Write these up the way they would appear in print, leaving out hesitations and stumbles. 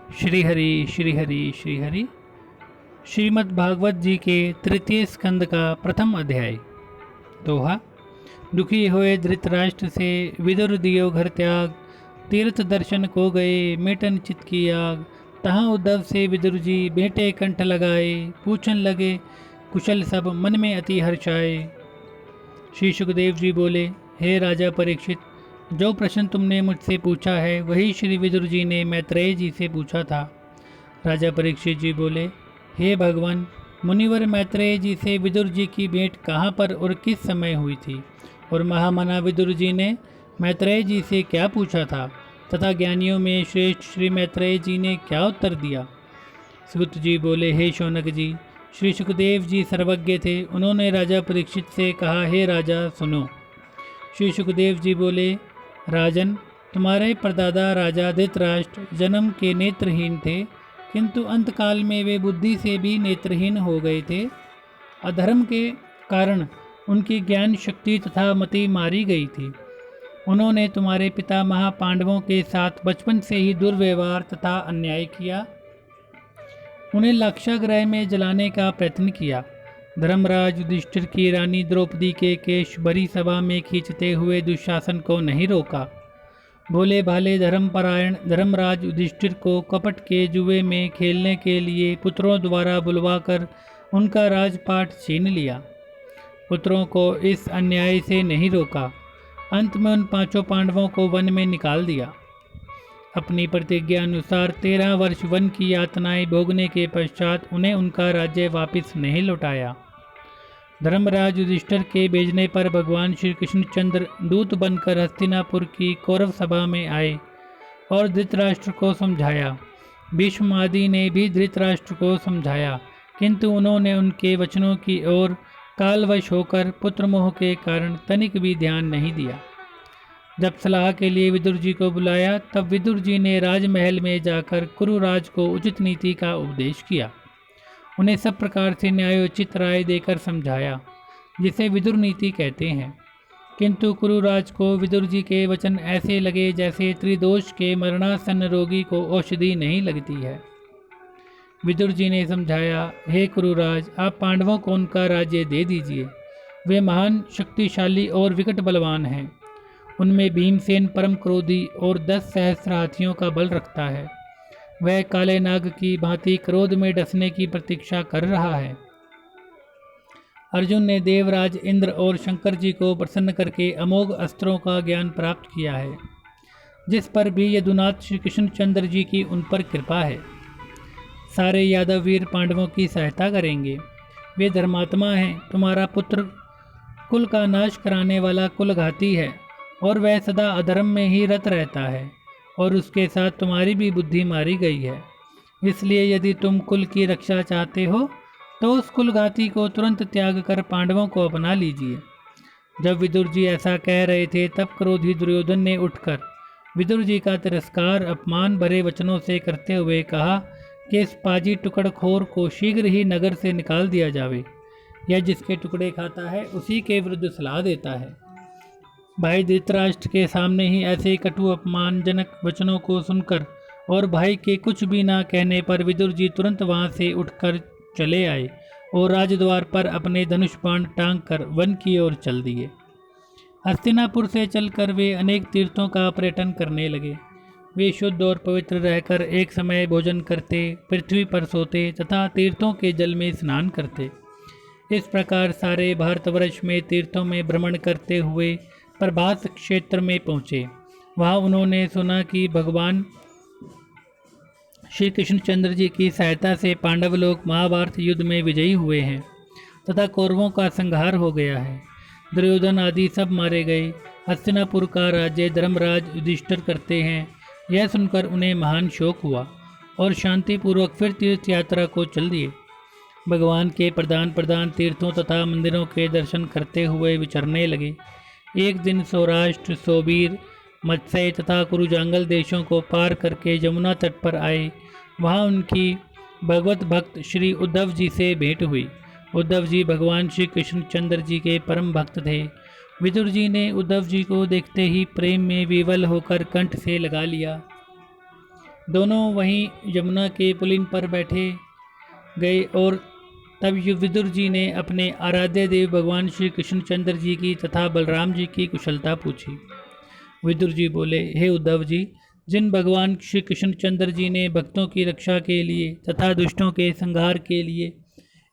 श्री हरि श्री हरि श्री हरि। श्रीमद् भागवत जी के तृतीय स्कंद का प्रथम अध्याय। दोहा। दुखी हुए धृतराष्ट्र से विदुर दियो घर त्याग, तीर्थ दर्शन को गए मेटन चित की आग। तहाँ उद्धव से विदुर जी बेटे कंठ लगाए, पूछन लगे कुशल सब मन में अति हर्षाए। श्री सुखदेव जी बोले, हे राजा परीक्षित, जो प्रश्न तुमने मुझसे पूछा है वही श्री विदुर जी ने मैत्रेय जी से पूछा था। राजा परीक्षित जी बोले, हे भगवान, मुनिवर मैत्रेय जी से विदुर जी की भेंट कहाँ पर और किस समय हुई थी, और महामना विदुर जी ने मैत्रेय जी से क्या पूछा था, तथा ज्ञानियों में श्रेष्ठ श्री मैत्रेय जी ने क्या उत्तर दिया। सुत जी बोले, हे शौनक जी, श्री सुखदेव जी सर्वज्ञ थे। उन्होंने राजा परीक्षित से कहा, हे राजा सुनो। श्री सुखदेव जी बोले, राजन, तुम्हारे परदादा राजा धृतराष्ट्र जन्म के नेत्रहीन थे, किंतु अंतकाल में वे बुद्धि से भी नेत्रहीन हो गए थे। अधर्म के कारण उनकी ज्ञान शक्ति तथा मति मारी गई थी। उन्होंने तुम्हारे पिता महापांडवों के साथ बचपन से ही दुर्व्यवहार तथा अन्याय किया। उन्हें लाक्षागृह में जलाने का प्रयत्न किया। धर्मराज युधिष्ठिर की रानी द्रौपदी के केश बड़ी सभा में खींचते हुए दुशासन को नहीं रोका। भोले भाले धर्मपरायण धर्मराज युधिष्ठिर को कपट के जुए में खेलने के लिए पुत्रों द्वारा बुलवाकर उनका राजपाट छीन लिया। पुत्रों को इस अन्याय से नहीं रोका। अंत में उन पांचों पांडवों को वन में निकाल दिया। अपनी प्रतिज्ञा अनुसार 13 वर्ष वन की यातनाएं भोगने के पश्चात उन्हें उनका राज्य वापस नहीं लौटाया। धर्मराज युधिष्ठिर के भेजने पर भगवान श्री कृष्णचंद्र दूत बनकर हस्तिनापुर की कौरव सभा में आए और धृतराष्ट्र को समझाया। भीष्म आदि ने भी धृतराष्ट्र को समझाया, किंतु उन्होंने उनके वचनों की ओर कालवश होकर पुत्रमोह के कारण तनिक भी ध्यान नहीं दिया। जब सलाह के लिए विदुर जी को बुलाया, तब विदुर जी ने राजमहल में जाकर कुरुराज को उचित नीति का उपदेश किया। उन्हें सब प्रकार से न्यायोचित राय देकर समझाया, जिसे विदुर नीति कहते हैं। किंतु कुरुराज को विदुर जी के वचन ऐसे लगे जैसे त्रिदोष के मरणासन्न रोगी को औषधि नहीं लगती है। विदुर जी ने समझाया, हे कुरुराज, आप पांडवों को उनका राज्य दे दीजिए। वे महान शक्तिशाली और विकट बलवान हैं। उनमें भीमसेन परम क्रोधी और 10 सहस्त्र हाथियों का बल रखता है। वह काले नाग की भांति क्रोध में डसने की प्रतीक्षा कर रहा है। अर्जुन ने देवराज इंद्र और शंकर जी को प्रसन्न करके अमोघ अस्त्रों का ज्ञान प्राप्त किया है, जिस पर भी यदुनाथ श्री कृष्णचंद्र जी की उन पर कृपा है। सारे यादव वीर पांडवों की सहायता करेंगे। वे धर्मात्मा हैं। तुम्हारा पुत्र कुल का नाश कराने वाला कुलघाती है, और वह सदा अधर्म में ही रत रहता है, और उसके साथ तुम्हारी भी बुद्धि मारी गई है। इसलिए यदि तुम कुल की रक्षा चाहते हो तो उस कुलघाती को तुरंत त्याग कर पांडवों को अपना लीजिए। जब विदुर जी ऐसा कह रहे थे, तब क्रोधी दुर्योधन ने उठकर विदुर जी का तिरस्कार अपमान भरे वचनों से करते हुए कहा कि इस पाजी टुकड़खोर को शीघ्र ही नगर से निकाल दिया जावे। यह जिसके टुकड़े खाता है उसी के विरुद्ध सलाह देता है। भाई धृतराष्ट्र के सामने ही ऐसे कटु अपमानजनक वचनों को सुनकर और भाई के कुछ भी ना कहने पर विदुर जी तुरंत वहां से उठकर चले आए और राजद्वार पर अपने धनुष बाण टांग कर वन की ओर चल दिए। हस्तिनापुर से चलकर वे अनेक तीर्थों का पर्यटन करने लगे। वे शुद्ध और पवित्र रहकर एक समय भोजन करते, पृथ्वी पर सोते तथा तीर्थों के जल में स्नान करते। इस प्रकार सारे भारतवर्ष में तीर्थों में भ्रमण करते हुए प्रभास क्षेत्र में पहुँचे। वहाँ उन्होंने सुना कि भगवान श्री कृष्णचंद्र जी की सहायता से पांडव लोग महाभारत युद्ध में विजयी हुए हैं तथा कौरवों का संहार हो गया है। दुर्योधन आदि सब मारे गए। हस्तिनापुर का राज्य धर्मराज युधिष्ठिर करते हैं। यह सुनकर उन्हें महान शोक हुआ और शांतिपूर्वक फिर तीर्थ यात्रा को चल दिए। भगवान के प्रधान प्रधान तीर्थों तथा मंदिरों के दर्शन करते हुए विचरने लगे। एक दिन सौराष्ट्र, सोबीर, मत्स्य तथा कुरुजांगल देशों को पार करके यमुना तट पर आए। वहाँ उनकी भगवत भक्त श्री उद्धव जी से भेंट हुई। उद्धव जी भगवान श्री कृष्णचंद्र जी के परम भक्त थे। विदुर जी ने उद्धव जी को देखते ही प्रेम में विवल होकर कंठ से लगा लिया। दोनों वहीं यमुना के पुलिन पर बैठे गए और तब विदुर जी ने अपने आराध्य देव भगवान श्री कृष्णचंद्र जी की तथा बलराम जी की कुशलता पूछी। विदुर जी बोले, हे उद्धव जी, जिन भगवान श्री कृष्णचंद्र जी ने भक्तों की रक्षा के लिए तथा दुष्टों के संहार के लिए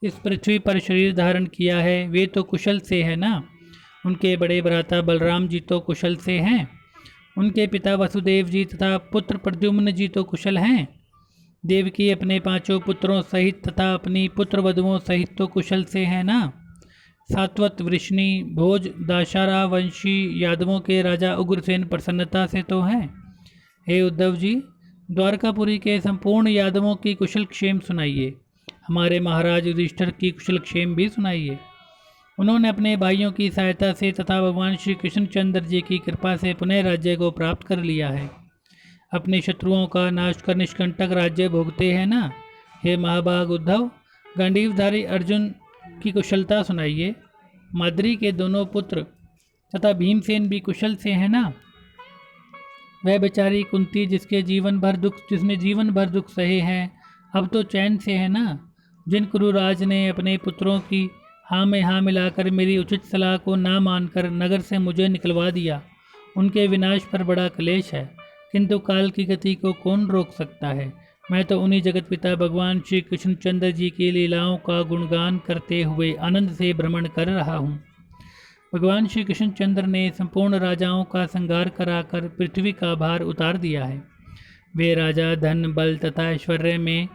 इस पृथ्वी पर शरीर धारण किया है, वे तो कुशल से है ना। उनके बड़े भ्राता बलराम जी तो कुशल से हैं। उनके पिता वसुदेव जी तथा पुत्र प्रद्युम्न जी तो कुशल हैं। देवकी अपने 5 पुत्रों सहित तथा अपनी पुत्र वधुओं सहित तो कुशल से हैं ना। सात्वत, वृष्णि, भोज, दाशारा वंशी यादवों के राजा उग्रसेन प्रसन्नता से तो हैं। हे उद्धव जी, द्वारकापुरी के संपूर्ण यादवों की कुशल क्षेम सुनाइए। हमारे महाराज युधिष्ठिर की कुशल क्षेम भी सुनाइए। उन्होंने अपने भाइयों की सहायता से तथा भगवान श्री कृष्णचंद्र जी की कृपा से पुनः राज्य को प्राप्त कर लिया है। अपने शत्रुओं का नाश कर निष्कंटक राज्य भोगते हैं ना। हे महाभाग उद्धव, गांडीवधारी अर्जुन की कुशलता सुनाइए। माद्री के दोनों पुत्र तथा भीमसेन भी कुशल से हैं ना। वह बेचारी कुंती जिसने जीवन भर दुख सहे हैं, अब तो चैन से है ना। जिन कुरुराज ने अपने पुत्रों की हाँ में हाँ मिलाकर मेरी उचित सलाह को ना मानकर नगर से मुझे निकलवा दिया, उनके विनाश पर बड़ा क्लेश है, किंतु काल की गति को कौन रोक सकता है। मैं तो उन्हीं जगत पिता भगवान श्री कृष्णचंद्र जी की लीलाओं का गुणगान करते हुए आनंद से भ्रमण कर रहा हूँ। भगवान श्री कृष्णचंद्र ने संपूर्ण राजाओं का संहार कराकर पृथ्वी का भार उतार दिया है। वे राजा धन, बल तथा ऐश्वर्य में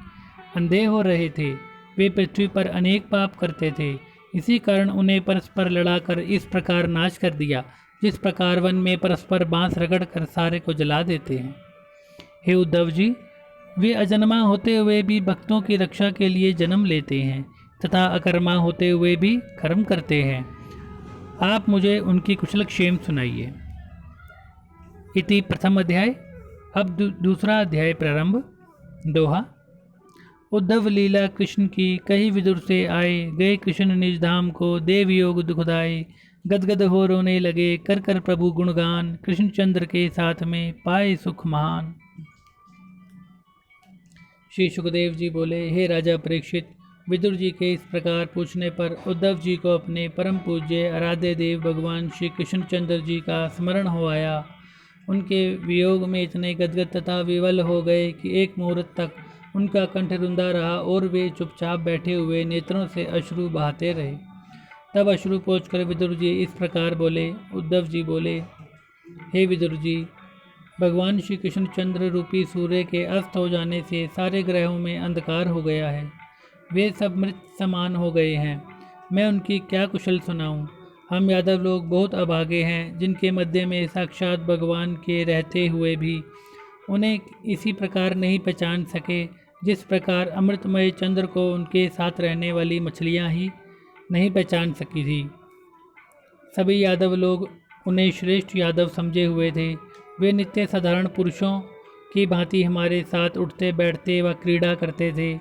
अंधे हो रहे थे। वे पृथ्वी पर अनेक पाप करते थे। इसी कारण उन्हें परस्पर लड़ाकर इस प्रकार नाश कर दिया, जिस प्रकार वन में परस्पर बांस रगड़ कर सारे को जला देते हैं। हे उद्धव जी, वे अजन्मा होते हुए भी भक्तों की रक्षा के लिए जन्म लेते हैं तथा अकर्मा होते हुए भी कर्म करते हैं। आप मुझे उनकी कुशल क्षेम सुनाइए। इति प्रथम अध्याय। अब दूसरा अध्याय प्रारंभ। दोहा। उद्धव लीला कृष्ण की कही विदुर से आए, गए कृष्ण निज धाम को, देव योग दुखदाए। गदगद हो रोने लगे, कर कर प्रभु गुणगान, कृष्णचंद्र के साथ में पाए सुख महान। श्री सुखदेव जी बोले, हे राजा परीक्षित, विदुर जी के इस प्रकार पूछने पर उद्धव जी को अपने परम पूज्य आराध्य देव भगवान श्री कृष्णचंद्र जी का स्मरण हो आया। उनके वियोग में इतने गदगद तथा विवल हो गए कि एक मुहूर्त तक उनका कंठ रुंधा रहा और वे चुपचाप बैठे हुए नेत्रों से अश्रु बहाते रहे। तब अश्रु पोंछकर विदुर जी इस प्रकार बोले। उद्धव जी बोले, हे विदुर जी, भगवान श्री कृष्णचंद्र रूपी सूर्य के अस्त हो जाने से सारे ग्रहों में अंधकार हो गया है। वे सब मृत समान हो गए हैं। मैं उनकी क्या कुशल सुनाऊं। हम यादव लोग बहुत अभागे हैं, जिनके मध्य में साक्षात भगवान के रहते हुए भी उन्हें इसी प्रकार नहीं पहचान सके, जिस प्रकार अमृतमय चंद्र को उनके साथ रहने वाली मछलियां ही नहीं पहचान सकी थी। सभी यादव लोग उन्हें श्रेष्ठ यादव समझे हुए थे। वे नित्य साधारण पुरुषों की भांति हमारे साथ उठते बैठते व क्रीड़ा करते थे।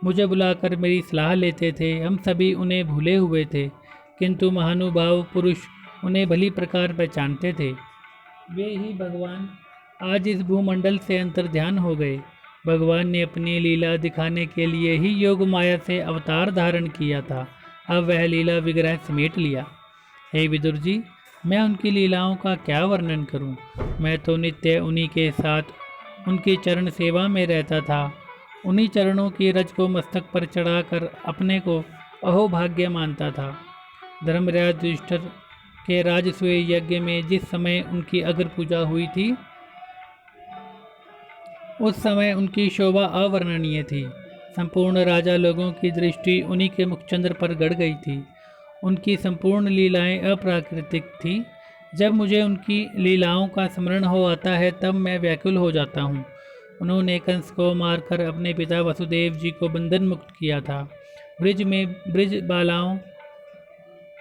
मुझे बुलाकर मेरी सलाह लेते थे। हम सभी उन्हें भूले हुए थे, किंतु महानुभाव पुरुष उन्हें भली प्रकार पहचानते थे। वे ही भगवान आज इस भूमंडल से अंतर्ध्यान हो गए। भगवान ने अपनी लीला दिखाने के लिए ही योग माया से अवतार धारण किया था। अब वह लीला विग्रह समेट लिया। हे विदुर जी, मैं उनकी लीलाओं का क्या वर्णन करूं। मैं तो नित्य उन्हीं के साथ उनकी चरण सेवा में रहता था। उन्हीं चरणों की रज को मस्तक पर चढ़ाकर अपने को अहोभाग्य मानता था। धर्मराज युधिष्ठिर के राजसूय यज्ञ में जिस समय उनकी अग्र पूजा हुई थी, उस समय उनकी शोभा अवर्णनीय थी। संपूर्ण राजा लोगों की दृष्टि उन्हीं के मुखचंद्र पर गड़ गई थी। उनकी संपूर्ण लीलाएं अप्राकृतिक थी। जब मुझे उनकी लीलाओं का स्मरण हो आता है, तब मैं व्याकुल हो जाता हूँ। उन्होंने कंस को मारकर अपने पिता वसुदेव जी को बंधन मुक्त किया था। ब्रिज में ब्रिज बालाओं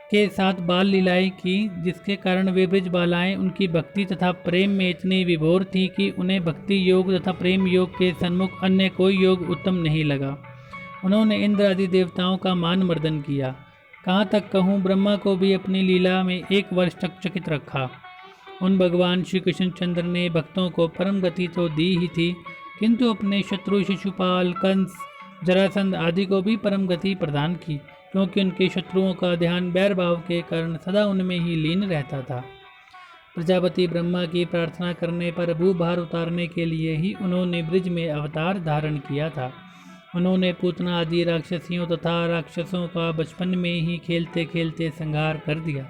के साथ बाल लीलाएं की, जिसके कारण वे ब्रिज बालाएं उनकी भक्ति तथा प्रेम में इतनी विभोर थी कि उन्हें भक्ति योग तथा प्रेम योग के सन्मुख अन्य कोई योग उत्तम नहीं लगा। उन्होंने इंद्र आदि देवताओं का मान मर्दन किया। कहाँ तक कहूँ, ब्रह्मा को भी अपनी लीला में 1 वर्ष तक चकित रखा। उन भगवान श्री कृष्णचंद्र ने भक्तों को परम गति तो दी ही थी, किंतु अपने शत्रु शिशुपाल, कंस, जरासंध आदि को भी परम गति प्रदान की, क्योंकि उनके शत्रुओं का ध्यान बैरभाव के कारण सदा उनमें ही लीन रहता था। प्रजापति ब्रह्मा की प्रार्थना करने पर भूभार उतारने के लिए ही उन्होंने ब्रिज में अवतार धारण किया था। उन्होंने पूतना आदि राक्षसियों तथा राक्षसों का बचपन में ही खेलते खेलते संहार कर दिया।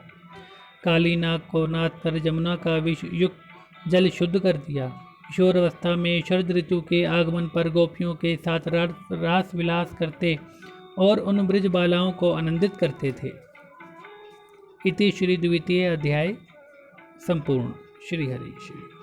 काली नाग को नाथ कर जमुना का विष युक्त जल शुद्ध कर दिया। किशोरावस्था में शरद ऋतु के आगमन पर गोपियों के साथ रास विलास करते और उन ब्रिज बालाओं को आनंदित करते थे। इति श्री द्वितीय अध्याय संपूर्ण। श्री हरि श्री।